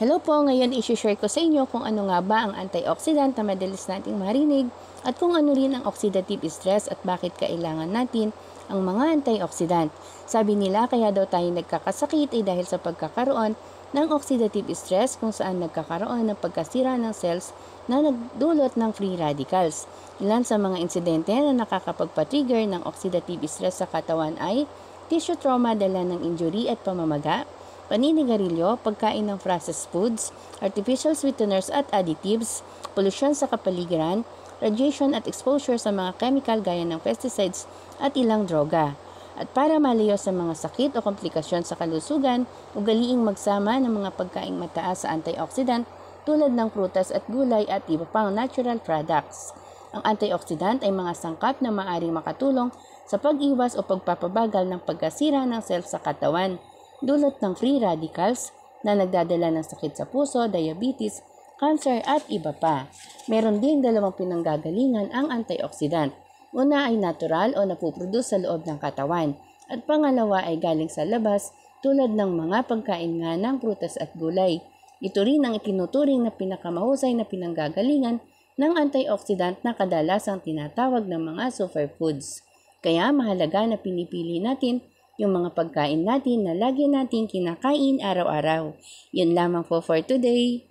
Hello po, ngayon i-share ko sa inyo kung ano nga ba ang antioxidant na madalas nating marinig at kung ano rin ang oxidative stress at bakit kailangan natin ang mga antioxidant. Sabi nila kaya daw tayo nagkakasakit ay dahil sa pagkakaroon ng oxidative stress kung saan nagkakaroon ng pagkasira ng cells na nagdulot ng free radicals. Ilan sa mga insidente na nakakapagpa-trigger ng oxidative stress sa katawan ay tissue trauma dala ng injury at pamamaga, paninigarilyo, pagkain ng processed foods, artificial sweeteners at additives, polusyon sa kapaligiran, radiation at exposure sa mga chemical gaya ng pesticides at ilang droga. At para malayo sa mga sakit o komplikasyon sa kalusugan, ugaliing magsama ng mga pagkaing mataas sa antioxidant tulad ng prutas at gulay at iba pang natural products. Ang antioxidant ay mga sangkap na maaaring makatulong sa pag-iwas o pagpapabagal ng pagkasira ng cells sa katawan, dulot ng free radicals na nagdadala ng sakit sa puso, diabetes, cancer at iba pa. Meron ding dalawang pinanggagalingan ang antioxidant. Una ay natural o napuproduce sa loob ng katawan at pangalawa ay galing sa labas tulad ng mga pagkain nga ng prutas at gulay. Ito rin ang itinuturing na pinakamahusay na pinanggagalingan ng antioxidant na kadalasang tinatawag ng mga superfoods. Kaya mahalaga na pinipili natin yung mga pagkain natin na lagi nating kinakain araw-araw. Yun lamang po for today.